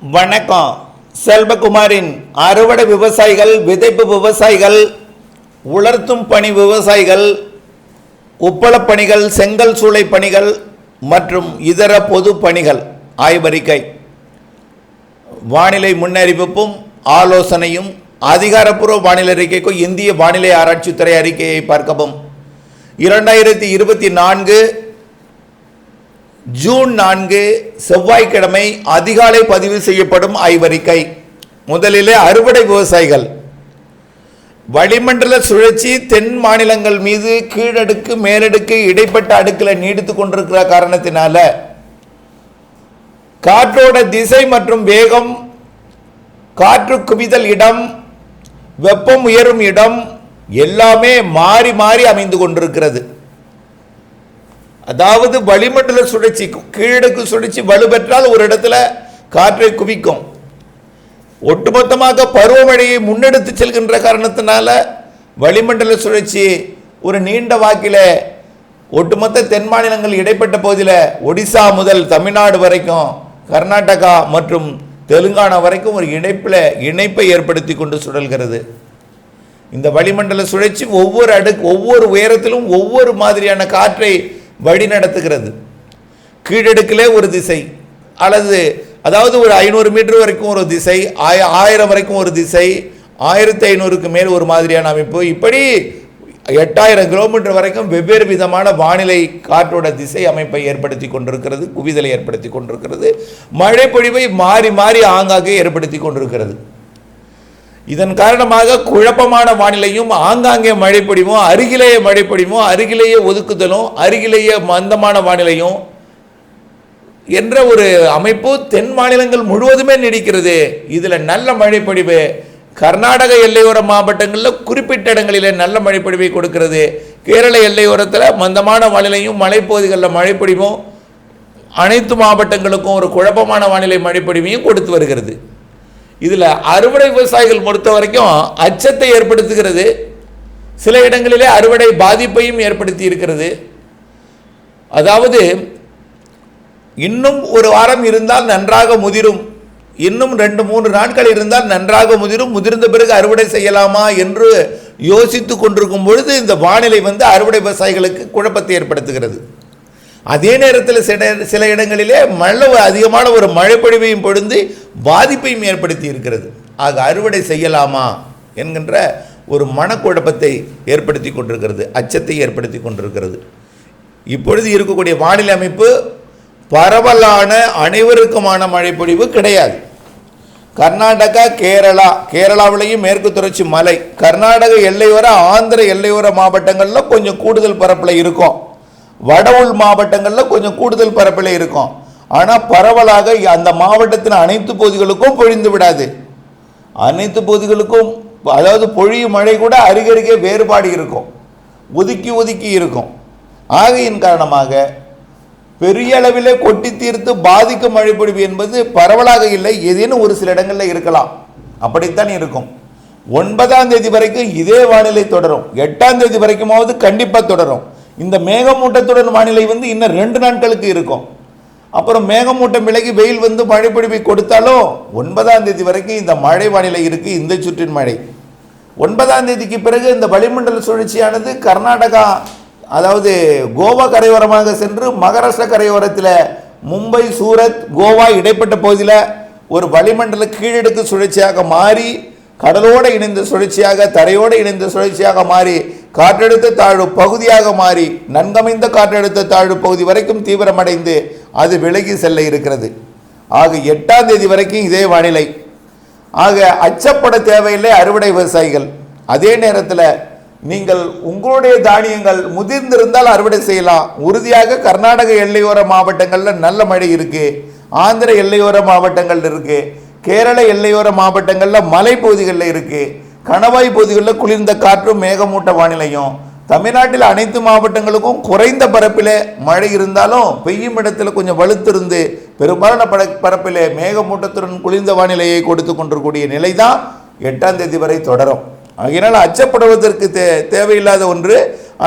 வணக்கம். செல்வகுமாரின் அறுவடை விவசாயிகள், விதைப்பு விவசாயிகள், உலர்த்தும் பணி விவசாயிகள், உப்பளப் பணிகள், செங்கல் சூளை பணிகள் மற்றும் இதர பொது பணிகள் ஆய்வறிக்கை. வானிலை முன்னறிவிப்பும் ஆலோசனையும் அதிகாரப்பூர்வ வானிலை அறிக்கைக்கும் இந்திய வானிலை ஆராய்ச்சித்துறை அறிக்கையை பார்க்கவும். 2024 ஜூன் 4 செவ்வாய்க்கிழமை அதிகாலை பதிவு செய்யப்படும் ஆய்வறிக்கை. முதலிலே அறுவடை விவசாயிகள். வளிமண்டல சுழற்சி தென் மாநிலங்கள் மீது கீழடுக்கு மேலடுக்கு இடைப்பட்ட அடுக்கில் நீடித்து கொண்டிருக்கிற காரணத்தினால காற்றோட திசை மற்றும் வேகம், காற்று குவிதல் இடம், வெப்பம் உயரும் இடம் எல்லாமே மாறி மாறி அமைந்து கொண்டிருக்கிறது. அதாவது வளிமண்டல சுழற்சி, கீழடுக்கு சுழற்சி வலுப்பெற்றால் ஒரு இடத்துல காற்றை குவிக்கும். ஒட்டுமொத்தமாக பருவமழையை முன்னெடுத்து செல்கின்ற காரணத்தினால வளிமண்டல சுழற்சி ஒரு நீண்ட வாக்கில் ஒட்டுமொத்த தென் மாநிலங்கள் இடைப்பட்ட பகுதியில் ஒடிசா முதல் தமிழ்நாடு வரைக்கும், கர்நாடகா மற்றும் தெலுங்கானா வரைக்கும் ஒரு இணைப்பை ஏற்படுத்தி கொண்டு சுழல்கிறது. இந்த வளிமண்டல சுழற்சி ஒவ்வொரு உயரத்திலும் ஒவ்வொரு மாதிரியான காற்றை வழி நடத்துகிறது. கீழடுக்கிலே ஒரு திசை, அதாவது ஒரு 500 மீட்டர் வரைக்கும் ஒரு திசை, 1000 வரைக்கும் ஒரு திசை, 1500க்கு மேல் ஒரு மாதிரியான அமைப்பு, இப்படி 8000 கிலோமீட்டர் வரைக்கும் வெவ்வேறு விதமான வானிலை காற்றோட திசை அமைப்பை ஏற்படுத்தி கொண்டிருக்கிறது, குவிதலை ஏற்படுத்தி கொண்டிருக்கிறது, மழை பொழிவை மாறி மாறி ஆங்காங்கே ஏற்படுத்தி கொண்டிருக்கிறது. இதன் காரணமாக குழப்பமான வானிலையும், ஆங்காங்கே மழைப்பொழிவும், அருகிலேயே மழைப்பொழிவும், அருகிலேயே ஒதுக்குதலும், அருகிலேயே மந்தமான வானிலையும் என்ற ஒரு அமைப்பு தென் மாநிலங்கள் முழுவதுமே நீடிக்கிறது. இதில் நல்ல மழைப்பொழிவு கர்நாடக எல்லையோர மாவட்டங்களில் குறிப்பிட்ட இடங்களில் நல்ல மழைப்பொழிவை கொடுக்கிறது. கேரள எல்லையோரத்தில் மந்தமான வானிலையும், மலைப்பகுதிகளில் மழைப்பொழிவும் அனைத்து மாவட்டங்களுக்கும் ஒரு குழப்பமான வானிலை மழைப்பொழிவையும் கொடுத்து வருகிறது. இதில் அறுவடை விவசாயிகள் பொறுத்த வரைக்கும் அச்சத்தை ஏற்படுத்துகிறது, சில இடங்களிலே அறுவடை பாதிப்பையும் ஏற்படுத்தி இருக்கிறது. அதாவது இன்னும் ஒரு வாரம் இருந்தால் நன்றாக முதிரும், இன்னும் 2-3 நாட்கள் இருந்தால் நன்றாக முதிரும், முதிர்ந்த பிறகு அறுவடை செய்யலாமா என்று யோசித்து கொண்டிருக்கும் பொழுது இந்த வானிலை அறுவடை விவசாயிகளுக்கு குழப்பத்தை ஏற்படுத்துகிறது. அதே நேரத்தில் சில இடங்களிலே அதிகமான ஒரு மழைப்பொழிவையும் பொழுது பாதிப்பையும் ஏற்படுத்தி இருக்கிறது. ஆக அறுவடை செய்யலாமா என்கின்ற ஒரு மனக்குழப்பத்தை ஏற்படுத்தி கொண்டிருக்கிறது, அச்சத்தை ஏற்படுத்தி கொண்டிருக்கிறது. இப்பொழுது இருக்கக்கூடிய வானிலை அமைப்பு பரவலான அனைவருக்குமான மழைப்பொழிவு கிடையாது. கர்நாடகா, கேரளாவிலேயும் மேற்கு தொடர்ச்சி மலை, கர்நாடக எல்லையோர, ஆந்திர எல்லையோர மாவட்டங்களில் கொஞ்சம் கூடுதல் பரப்பில் இருக்கும், வட உள் மாவட்டங்களில் கொஞ்சம் கூடுதல் பரப்பில் இருக்கும். ஆனால் பரவலாக அந்த மாவட்டத்தின் அனைத்து பகுதிகளுக்கும் பொழிந்து விடாது. அனைத்து பகுதிகளுக்கும், அதாவது பொழியும் மழை கூட அருகருகே வேறுபாடு இருக்கும், ஒதுக்கி ஒதுக்கி இருக்கும். ஆகையின் காரணமாக பெரிய அளவிலே கொட்டி தீர்த்து பாதிக்கும் மழைப்பொழிவு என்பது பரவலாக இல்லை, ஏதேனும் ஒரு சில இடங்களில் இருக்கலாம். அப்படித்தான் இருக்கும். 9ஆம் தேதி வரைக்கும் இதே வானிலை தொடரும், 8ஆம் தேதி வரைக்குமாவது கண்டிப்பாக தொடரும். இந்த மேகமூட்டத்துடன் வானிலை இன்னும் 2 நாட்களுக்கு இருக்கும். அப்புறம் மேகமூட்டம் விலகி வெயில் மழைப்பொழிவை கொடுத்தாலும் 9ஆம் தேதி வரைக்கும் இந்த மழை வானிலை இருக்கு. இந்த சுற்றின் மழை 9ஆம் தேதிக்கு பிறகு இந்த வளிமண்டல சுழற்சியானது கர்நாடகா, அதாவது கோவா கரையோரமாக சென்று மகாராஷ்டிரா கரையோரத்தில் மும்பை, சூரத், கோவா இடைப்பட்ட பகுதியில் ஒரு வளிமண்டல கீழடுக்கு சுழற்சியாக மாறி, கடலோடு இணைந்த சுழற்சியாக, தரையோடு இணைந்த சுழற்சியாக மாறி, காற்றழுத்த தாழ்வு பகுதியாக மாறி, நன்கமைந்த காற்றழுத்த தாழ்வு பகுதி வரைக்கும் தீவிரமடைந்து அது விலகி செல்ல இருக்கிறது. ஆக 8ஆம் தேதி வரைக்கும் இதே வானிலை. ஆக அச்சப்பட தேவையில்லை அறுவடை விவசாயிகள். அதே நேரத்தில் நீங்கள் உங்களுடைய தானியங்கள் முதிர்ந்திருந்தால் அறுவடை செய்யலாம். உறுதியாக கர்நாடக எல்லையோர மாவட்டங்களில் நல்ல மழை இருக்குது, ஆந்திர எல்லையோர மாவட்டங்கள் இருக்குது, கேரள எல்லையோர மாவட்டங்களில் மலைப்பகுதிகளில் இருக்குது, கணவாய் பகுதிகளில் குளிர்ந்த காற்றும் மேகமூட்ட வானிலையும், தமிழ்நாட்டில் அனைத்து மாவட்டங்களுக்கும் குறைந்த பரப்பில் மழை இருந்தாலும் பெய்யும் இடத்துல கொஞ்சம் வலுத்திருந்து பெரும்பாலான பரப்பில் மேகமூட்டத்துடன் குளிர்ந்த வானிலையை கொடுத்து கொண்டிருக்கூடிய நிலை தான் 8ஆம் தேதி வரை தொடரும். அதனால் அச்சப்படுவதற்கு தேவையில்லாத ஒன்று.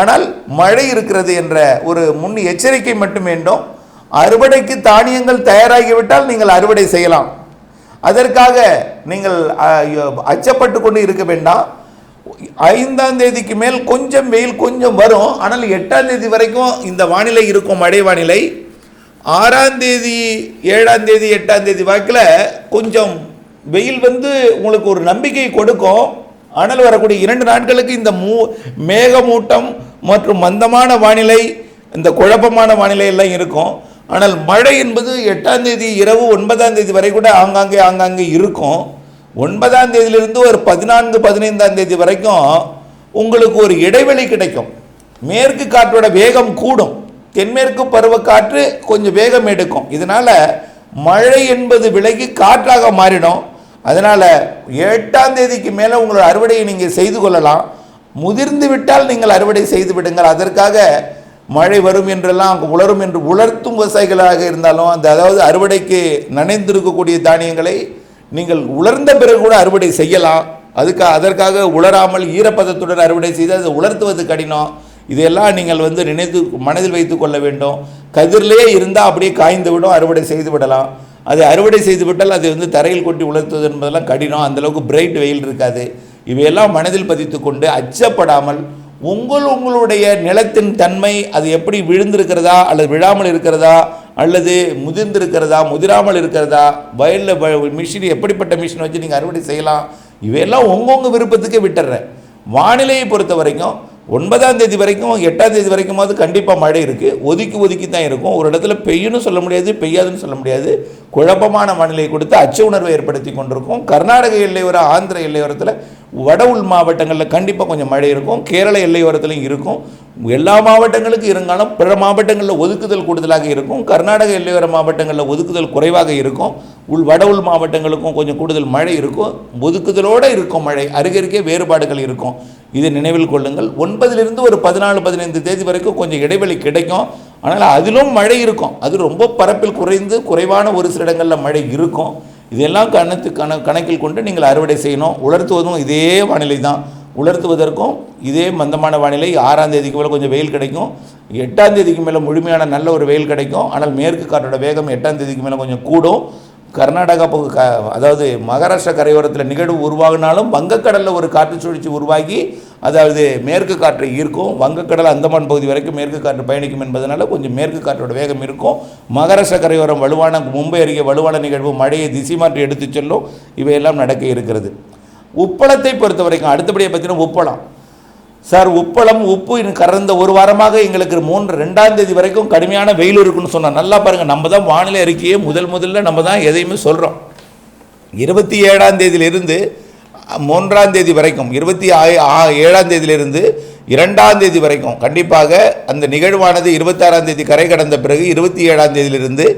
ஆனால் மழை இருக்கிறது என்ற ஒரு முன் எச்சரிக்கை மட்டும் வேண்டும். அறுவடைக்கு தானியங்கள் தயாராகிவிட்டால் நீங்கள் அறுவடை செய்யலாம். அதற்காக நீங்கள் அச்சப்பட்டு கொண்டு இருக்க வேண்டாம். 5ஆம் தேதிக்கு மேல் கொஞ்சம் வெயில் கொஞ்சம் வரும். ஆனால் 8ஆம் தேதி வரைக்கும் இந்த வானிலை இருக்கும், மழை வானிலை. 6ஆம் தேதி 7ஆம் தேதி 8ஆம் தேதி வாக்கில் கொஞ்சம் வெயில் வந்து உங்களுக்கு ஒரு நம்பிக்கை கொடுக்கும். ஆனால் வரக்கூடிய 2 நாட்களுக்கு இந்த மேகமூட்டம் மற்றும் மந்தமான வானிலை, இந்த குழப்பமான வானிலை எல்லாம் இருக்கும். ஆனால் மழை என்பது 8ஆம் தேதி இரவு 9ஆம் தேதி வரை கூட ஆங்காங்கே இருக்கும். 9ஆம் தேதியிலிருந்து ஒரு 14 15ஆம் தேதி வரைக்கும் உங்களுக்கு ஒரு இடைவெளி கிடைக்கும். மேற்கு காற்றோட வேகம் கூடும், தென்மேற்கு பருவக்காற்று கொஞ்சம் வேகம் எடுக்கும். இதனால மழை என்பது விலகி காற்றாக மாறிடும். அதனால 8ஆம் தேதிக்கு மேலே உங்களோட அறுவடையை நீங்கள் செய்து கொள்ளலாம். முதிர்ந்து விட்டால் நீங்கள் அறுவடை செய்து விடுங்கள். அதற்காக மழை வரும் என்றெல்லாம் உலரும் என்று உலர்த்தும் விவசாயிகளாக இருந்தாலும் அதாவது அறுவடைக்கு நனைந்திருக்கக்கூடிய தானியங்களை நீங்கள் உலர்ந்த பிறகு கூட அறுவடை செய்யலாம். அதற்காக உலராமல் ஈரப்பதத்துடன் அறுவடை செய்து அதை உலர்த்துவது கடினம். இதையெல்லாம் நீங்கள் நினைத்து மனதில் வைத்து கொள்ள வேண்டும். கதிரிலே இருந்தால் அப்படியே காய்ந்து விடும், அறுவடை செய்து விடலாம். அதை அறுவடை செய்து விட்டால் அதை தரையில் கொட்டி உலர்த்துவது என்பதெல்லாம் கடினம், அந்தளவுக்கு பிரைட் வெயில் இருக்காது. இவையெல்லாம் மனதில் பதித்து கொண்டு அச்சப்படாமல் உங்களுடைய நிலத்தின் தன்மை அது எப்படி விழுந்திருக்கிறதா அல்லது விழாமல் இருக்கிறதா அல்லது முதிர்ந்திருக்கிறதா முதிராமல் இருக்கிறதா, வயலில் மிஷின் எப்படிப்பட்ட மிஷின் வச்சு நீங்கள் அறுவடை செய்யலாம், இவையெல்லாம் உங்கள் விருப்பத்துக்கே விட்டுறேன். வானிலையை பொறுத்த வரைக்கும் 9ஆம் தேதி வரைக்கும் 8ஆம் தேதி வரைக்குமாவது கண்டிப்பாக மழை இருக்குது. ஒதுக்கி தான் இருக்கும். ஒரு இடத்துல பெய்யுன்னு சொல்ல முடியாது, பெய்யாதுன்னு சொல்ல முடியாது. குழப்பமான வானிலையை கொடுத்து அச்ச உணர்வை ஏற்படுத்தி கொண்டிருக்கும். கர்நாடக எல்லையோர ஆந்திர எல்லையோரத்தில் வட உள் மாவட்டங்களில் கண்டிப்பாக கொஞ்சம் மழை இருக்கும். கேரள எல்லையோரத்துலையும் இருக்கும். எல்லா மாவட்டங்களுக்கும் இருந்தாலும் பிற மாவட்டங்களில் ஒதுக்குதல் கூடுதலாக இருக்கும். கர்நாடக எல்லையோர மாவட்டங்களில் ஒதுக்குதல் குறைவாக இருக்கும். வட உள் மாவட்டங்களுக்கும் கொஞ்சம் கூடுதல் மழை இருக்கும். ஒதுக்குதலோடு இருக்கும் மழை, அருகருகே வேறுபாடுகள் இருக்கும். இதை நினைவில் கொள்ளுங்கள். 9லிருந்து ஒரு 14 15 தேதி வரைக்கும் கொஞ்சம் இடைவெளி கிடைக்கும். ஆனால் அதிலும் மழை இருக்கும். அது ரொம்ப பரப்பில் குறைவான ஒரு சில இடங்களில் மழை இருக்கும். இதெல்லாம் கணக்கில் கொண்டு நீங்கள் அறுவடை செய்யணும். உலர்த்துவதும் இதே வானிலை தான். உலர்த்துவதற்கும் இதே மந்தமான வானிலை. 6ஆம் தேதிக்கு மேலே கொஞ்சம் வெயில் கிடைக்கும். 8ஆம் தேதிக்கு மேலே முழுமையான நல்ல ஒரு வெயில் கிடைக்கும். ஆனால் மேற்கு காற்றோட வேகம் 8ஆம் தேதிக்கு மேலே கொஞ்சம் கூடும். கர்நாடகா அதாவது மகாராஷ்டிரா கரையோரத்தில் நிகழ்வு உருவாகினாலும் வங்கக்கடலில் ஒரு காற்று சுழற்சி உருவாகி அதாவது மேற்கு காற்றை ஈர்க்கும். வங்கக்கடல் அந்தமான் பகுதி வரைக்கும் மேற்கு காற்று பயணிக்கும் என்பதனால கொஞ்சம் மேற்கு காற்றோட வேகம் இருக்கும். மகாராஷ்டிரா கரையோரம் வலுவான மும்பை அருகே வலுவான நிகழ்வு மழையை திசை மாற்றி எடுத்து செல்லும். இவையெல்லாம் நடக்க இருக்கிறது. உப்பளத்தை பொறுத்த வரைக்கும் அடுத்தபடியாக பார்த்தீங்கன்னா உப்பளம். சார் உப்பளம் உப்பு கறந்த ஒரு வாரமாக எங்களுக்கு 2ஆம் தேதி வரைக்கும் கடுமையான வெயில் இருக்குன்னு சொன்னோம். நல்லா பாருங்கள், நம்ம தான் வானிலை அறிக்கையை முதல்ல நம்ம தான் எதையுமே சொல்கிறோம். 27ஆம் தேதியிலிருந்து 3ஆம் தேதி வரைக்கும் 27ஆம் தேதியிலிருந்து 2ஆம் தேதி வரைக்கும் கண்டிப்பாக அந்த நிகழ்வானது 26ஆம் தேதி கரை கடந்த பிறகு 27ஆம் தேதியிலிருந்து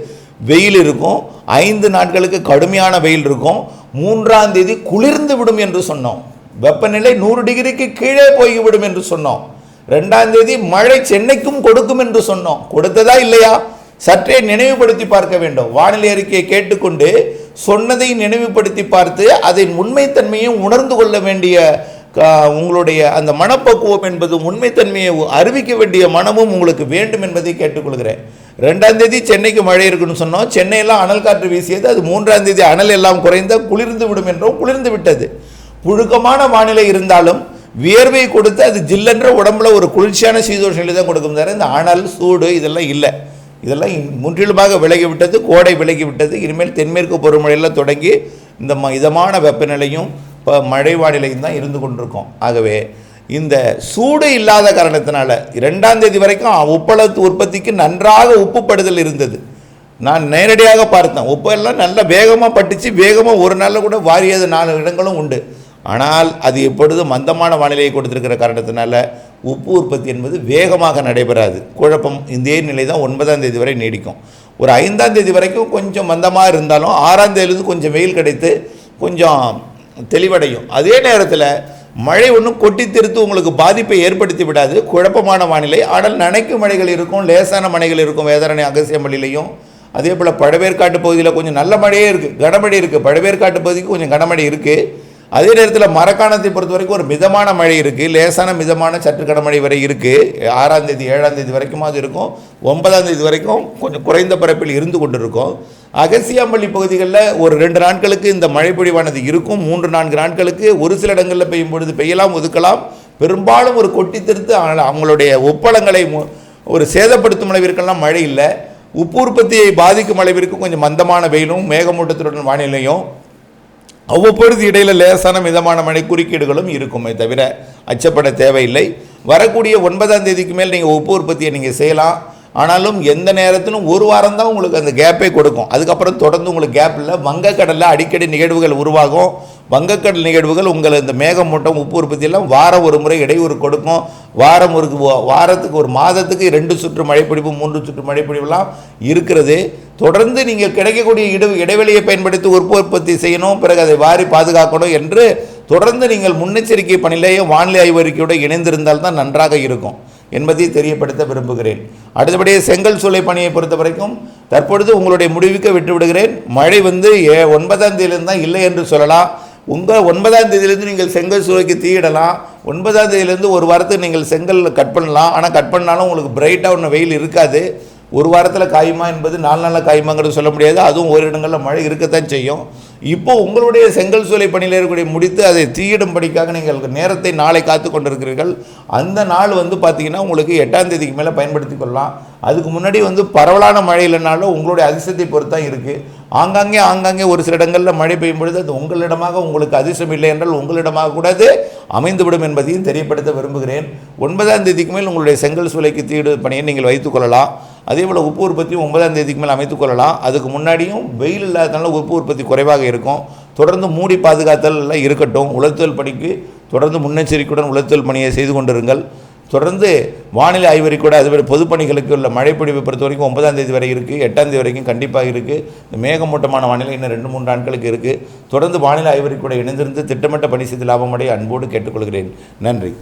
வெயில் இருக்கும். 5 நாட்களுக்கு கடுமையான வெயில் இருக்கும். 3ஆம் தேதி குளிர்ந்து விடும் என்று சொன்னோம். வெப்பநிலை 100 டிகிரிக்கு கீழே போய்விடும் என்று சொன்னோம். 2ஆம் தேதி மழை சென்னைக்கும் கொடுக்கும் என்று சொன்னோம். கொடுத்ததா இல்லையா? சற்றே நினைவுபடுத்தி பார்க்க வேண்டும். வானிலை அறிக்கையை கேட்டுக்கொண்டு சொன்னதை நினைவுபடுத்தி பார்த்து அதன் உண்மைத்தன்மையும் உணர்ந்து கொள்ள வேண்டிய உங்களுடைய அந்த மனப்பக்குவம் என்பது உண்மைத்தன்மையை அறிவிக்க வேண்டிய மனமும் உங்களுக்கு வேண்டும் என்பதை கேட்டுக்கொள்கிறேன். 2ஆம் தேதி சென்னைக்கு மழை இருக்குன்னு சொன்னோம். சென்னையெல்லாம் அனல் காற்று வீசியது. அது 3ஆம் தேதி அனல் எல்லாம் குறைந்த குளிர்ந்து விடும் என்றும் குளிர்ந்து விட்டது. புழுக்கமான வானிலை இருந்தாலும் வியர்வை கொடுத்து அது ஜில்லென்ற உடம்புல ஒரு குளிர்ச்சியான சீதோஷங்களை தான் கொடுக்கும். தவிர இந்த அனல் சூடு இதெல்லாம் இல்லை. இதெல்லாம் முற்றிலுமாக விலகிவிட்டது. கோடை விலகிவிட்டது. இனிமேல் தென்மேற்கு பருவமழையெல்லாம் தொடங்கி இந்த இதமான வெப்பநிலையும் இப்போ மழை வானிலையும் தான் இருந்து கொண்டிருக்கும். ஆகவே இந்த சூடு இல்லாத காரணத்தினால 2ஆம் தேதி வரைக்கும் உப்பளத்து உற்பத்திக்கு நன்றாக உப்புப்படுதல் இருந்தது. நான் நேரடியாக பார்த்தேன். உப்பெல்லாம் நல்லா வேகமாக பட்டுச்சு. வேகமாக ஒரு நாளில் கூட வாரியது 4 இடங்களும் உண்டு. ஆனால் அது எப்பொழுது மந்தமான வானிலையை கொடுத்திருக்கிற காரணத்தினால உப்பு உற்பத்தி என்பது வேகமாக நடைபெறாது. குழப்பம் இதே நிலை தான் 9ஆம் தேதி வரை நீடிக்கும். ஒரு 5ஆம் தேதி வரைக்கும் கொஞ்சம் மந்தமாக இருந்தாலும் 6ஆம் தேதியிலிருந்து கொஞ்சம் வெயில் கிடைத்து கொஞ்சம் தெளிவடையும். அதே நேரத்தில் மழை ஒன்றும் கொட்டி திருத்து உங்களுக்கு பாதிப்பை ஏற்படுத்தி விடாது. குழப்பமான வானிலை. ஆனால் நனைக்கும் மழைகள் இருக்கும், லேசான மழைகள் இருக்கும். வேதாரணை அகசியமலையிலையும் அதே போல் பழவேற்காட்டு பகுதியில் கொஞ்சம் நல்ல மழையே இருக்குது, கனமழை இருக்குது. பழவேற்காட்டு பகுதிக்கு கொஞ்சம் கனமழை இருக்குது. அதே நேரத்தில் மரக்காணத்தை பொறுத்த வரைக்கும் ஒரு மிதமான மழை இருக்குது, லேசான மிதமான சற்று கனமழை வரை இருக்குது. 6ஆம் தேதி 7ஆம் தேதி வரைக்கும் அது இருக்கும். 9ஆம் தேதி வரைக்கும் கொஞ்சம் குறைந்த பரப்பில் இருந்து கொண்டிருக்கும். அகசியாம்பள்ளி பகுதிகளில் ஒரு 2 நாட்களுக்கு இந்த மழை பொழிவானது இருக்கும். 3-4 நாட்களுக்கு ஒரு சில இடங்களில் பெய்யும் பொழுது பெய்யலாம், ஒதுக்கலாம். பெரும்பாலும் ஒரு கொட்டி திருத்து அவங்களுடைய உப்பளங்களை ஒரு சேதப்படுத்தும் அளவிற்கெல்லாம் மழை இல்லை. உப்பு உற்பத்தியை பாதிக்கும் அளவிற்கு கொஞ்சம் மந்தமான வெயிலும் மேகமூட்டத்துடன் வானிலையும் அவ்வப்பொழுது இடையில் லேசான மிதமான மழை குறுக்கீடுகளும் இருக்குமே தவிர அச்சப்பட தேவையில்லை. வரக்கூடிய 9ஆம் தேதிக்கு மேல் நீங்கள் உப்பு உற்பத்தியை நீங்கள் செய்யலாம். ஆனாலும் எந்த நேரத்திலும் ஒரு வாரம் தான் உங்களுக்கு அந்த கேப்பை கொடுக்கும். அதுக்கப்புறம் தொடர்ந்து உங்களுக்கு கேப் இல்லை. வங்கக்கடலில் அடிக்கடி நிகழ்வுகள் உருவாகும். வங்கக்கடல் நிகழ்வுகள் உங்கள் இந்த மேகமூட்டம் உப்பு உற்பத்தியெல்லாம் வாரம் ஒரு முறை இடையூறு கொடுக்கும். வாரத்துக்கு ஒரு மாதத்துக்கு 2 சுற்று மழைப்பொழிவு 3 சுற்று மழைப்பொழிவுலாம் இருக்கிறது. தொடர்ந்து நீங்கள் கிடைக்கக்கூடிய இடைவெளியை பயன்படுத்தி உப்பு உற்பத்தி செய்யணும், பிறகு அதை வாரி பாதுகாக்கணும் என்று தொடர்ந்து நீங்கள் முன்னெச்சரிக்கை பணியிலேயும் வானிலை ஆய்வறிக்கையோடு இணைந்திருந்தால் தான் நன்றாக இருக்கும் என்பதை தெரியப்படுத்த விரும்புகிறேன். அடுத்தபடியே செங்கல் சூளை பணியை பொறுத்த வரைக்கும் தற்பொழுது உங்களுடைய முடிவுக்கு விட்டு விடுகிறேன். மழை 9ஆம் தேதியிலிருந்து தான் இல்லை என்று சொல்லலாம். 9ஆம் தேதியிலிருந்து நீங்கள் செங்கல் சூளைக்கு தீயிடலாம். 9ஆம் தேதியிலிருந்து ஒரு வாரத்துக்கு நீங்கள் செங்கல் கட் பண்ணலாம். ஆனால் கட் பண்ணாலும் உங்களுக்கு பிரைட்டாக ஒன்று வெயில் இருக்காது. ஒரு வாரத்தில் காயுமா என்பது 4 நாளில் காயுமாங்கிறது சொல்ல முடியாது. அதுவும் ஒரு இடங்களில் மழை இருக்கத்தான் செய்யும். இப்போ உங்களுடைய செங்கல் சூளை பணியில் இருக்கக்கூடிய முடித்து அதை தீயிடும்படிக்காக நீங்கள் நேரத்தை நாளை காத்து கொண்டிருக்கிறீர்கள். அந்த நாள் பார்த்தீங்கன்னா உங்களுக்கு 8ஆம் தேதிக்கு மேலே பயன்படுத்தி கொள்ளலாம். அதுக்கு முன்னாடி பரவலான மழை இல்லைனாலும் உங்களுடைய அதிர்ஷ்டத்தை பொறுத்து தான் இருக்குது. ஆங்காங்கே ஒரு சில இடங்களில் மழை பெய்யும் பொழுது அது உங்களிடமாக உங்களுக்கு அதிர்ஷ்டம் இல்லை என்றால் உங்களிடமாக கூட அது அமைந்துவிடும் என்பதையும் தெரியப்படுத்த விரும்புகிறேன். 9ஆம் தேதிக்கு மேல் உங்களுடைய செங்கல் சூளைக்கு தீயிடு பணியை நீங்கள் வைத்துக்கொள்ளலாம். அதேபோல் உப்பு உற்பத்தியும் 9ஆம் தேதிக்கு மேல் அமைத்துக்கொள்ளலாம். அதுக்கு முன்னாடியும் வெயில் இல்லாதனால உப்பு உற்பத்தி குறைவாக இருக்கும். தொடர்ந்து மூடி பாதுகாத்தல் எல்லாம் இருக்கட்டும். உலர்த்தல் பணிக்கு தொடர்ந்து முன்னெச்சரிக்கையுடன் உலர்த்தல் பணியை செய்து கொண்டிருங்கள். தொடர்ந்து வானிலை ஆய்வறிக்கூட அதுபோல் பொதுப்பணிகளுக்கு உள்ள மழைப்பொழிவை பொறுத்த வரைக்கும் 9ஆம் தேதி வரை இருக்குது, 8ஆம் தேதி வரைக்கும் கண்டிப்பாக இருக்குது. இந்த மேகமூட்டமான வானிலை இன்னும் 2-3 நாட்களுக்கு இருக்குது. தொடர்ந்து வானிலை ஆய்வறிக்கூட இணைந்திருந்து திட்டமிட்ட பணி செய்து லாபமடைய அன்போடு கேட்டுக்கொள்கிறேன். நன்றி.